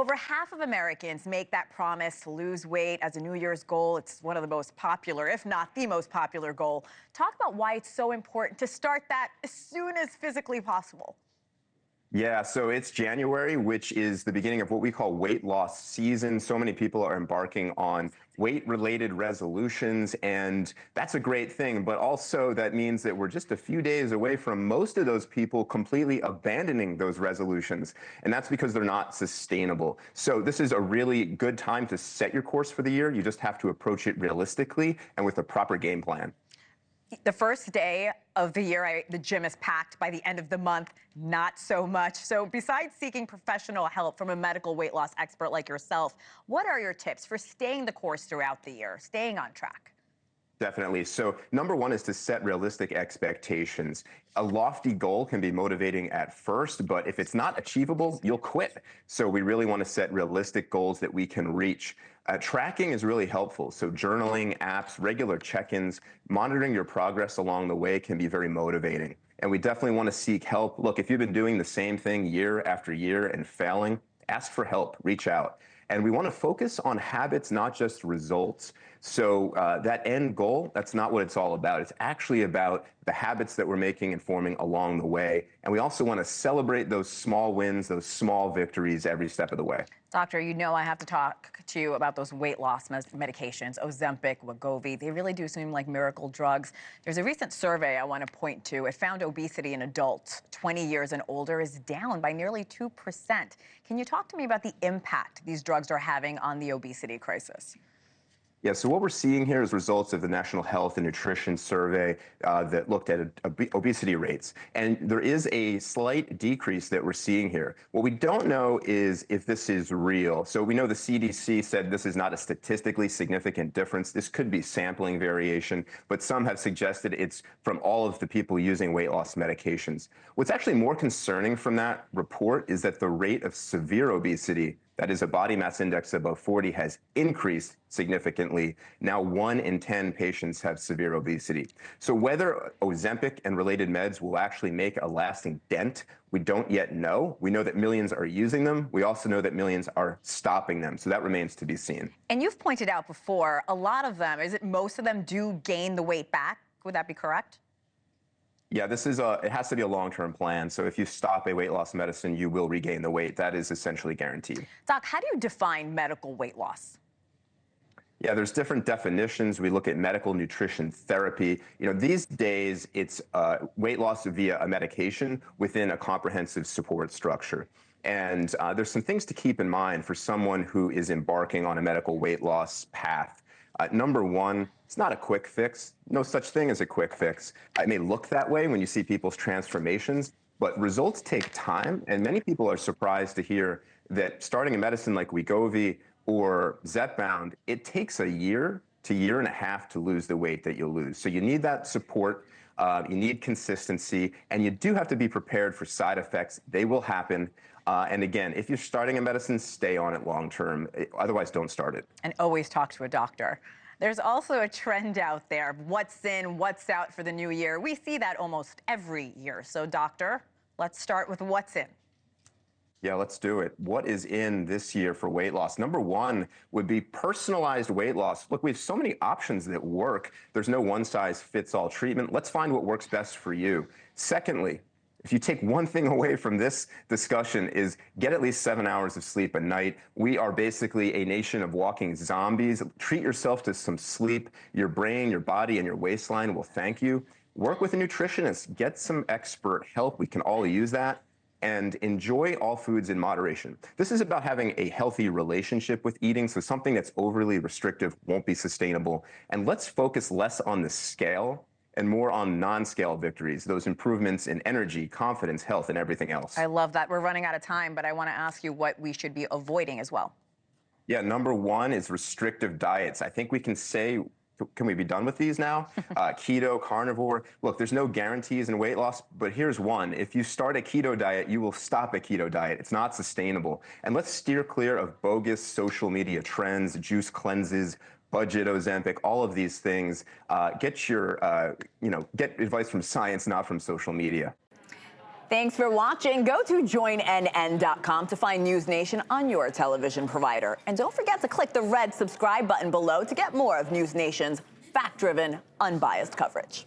Over half of Americans make that promise to lose weight as a New Year's goal. It's one of the most popular, if not the most popular goal. Talk about why it's so important to start that as soon as physically possible. Yeah, so it's January, which is the beginning of what we call weight loss season. So many people are embarking on weight-related resolutions, and that's a great thing. But also that means that we're just a few days away from most of those people completely abandoning those resolutions. And that's because they're not sustainable. So this is a really good time to set your course for the year. You just have to approach it realistically and with a proper game plan. The first day of the year, the gym is packed. By the end of the month, not so much. So besides seeking professional help from a medical weight loss expert like yourself, what are your tips for staying the course throughout the year, staying on track? Definitely. So number one is to set realistic expectations. A lofty goal can be motivating at first, but if it's not achievable, you'll quit. So we really want to set realistic goals that we can reach. Tracking is really helpful. So journaling, apps, regular check-ins, monitoring your progress along the way can be very motivating. And we definitely want to seek help. Look, if you've been doing the same thing year after year and failing, ask for help, reach out. And we want to focus on habits, not just results. So that end goal, that's not what it's all about. It's actually about the habits that we're making and forming along the way. And we also want to celebrate those small wins, those small victories every step of the way. Doctor, you know I have to talk to you about those weight loss medications, Ozempic, Wegovy. They really do seem like miracle drugs. There's a recent survey I want to point to. It found obesity in adults 20 years and older is down by nearly 2%. Can you talk to me about the impact these drugs are having on the obesity crisis? Yeah, so what we're seeing here is results of the National Health and Nutrition Survey that looked at obesity rates. And there is a slight decrease that we're seeing here. What we don't know is if this is real. So we know the CDC said this is not a statistically significant difference. This could be sampling variation, but some have suggested it's from all of the people using weight loss medications. What's actually more concerning from that report is that the rate of severe obesity, that is a body mass index above 40, has increased significantly. Now 1 in 10 patients have severe obesity. So whether Ozempic and related meds will actually make a lasting dent, we don't yet know. We know that millions are using them. We also know that millions are stopping them. So that remains to be seen. And you've pointed out before, a lot of them, most of them do gain the weight back? Would that be correct? Yeah, it has to be a long-term plan. So if you stop a weight loss medicine, you will regain the weight. That is essentially guaranteed. Doc, how do you define medical weight loss? Yeah, there's different definitions. We look at medical nutrition therapy. These days it's weight loss via a medication within a comprehensive support structure. And there's some things to keep in mind for someone who is embarking on a medical weight loss path. Number one, it's not a quick fix. No such thing as a quick fix. It may look that way when you see people's transformations, but results take time. And many people are surprised to hear that starting a medicine like Wegovy or Zepbound, it takes a year to year and a half to lose the weight that you'll lose. So you need that support. You need consistency, and you do have to be prepared for side effects. They will happen. And again, if you're starting a medicine, stay on it long term. Otherwise, don't start it. And always talk to a doctor. There's also a trend out there, what's in, what's out for the new year. We see that almost every year. So, doctor, let's start with what's in. Yeah, let's do it. What is in this year for weight loss? Number one would be personalized weight loss. Look, we have so many options that work. There's no one-size-fits-all treatment. Let's find what works best for you. Secondly, if you take one thing away from this discussion is get at least 7 hours of sleep a night. We are basically a nation of walking zombies. Treat yourself to some sleep. Your brain, your body, and your waistline will thank you. Work with a nutritionist. Get some expert help. We can all use that. And enjoy all foods in moderation. This is about having a healthy relationship with eating, so something that's overly restrictive won't be sustainable. And let's focus less on the scale and more on non-scale victories, those improvements in energy, confidence, health, and everything else. I love that. We're running out of time, but I want to ask you what we should be avoiding as well. Yeah, number one is restrictive diets. I think we can say, can we be done with these now? Keto, carnivore. Look, there's no guarantees in weight loss, but here's one. If you start a keto diet, you will stop a keto diet. It's not sustainable. And let's steer clear of bogus social media trends, juice cleanses, budget Ozempic, all of these things. Get advice from science, not from social media. Thanks for watching. Go to joinnn.com to find NewsNation on your television provider. And don't forget to click the red subscribe button below to get more of NewsNation's fact-driven, unbiased coverage.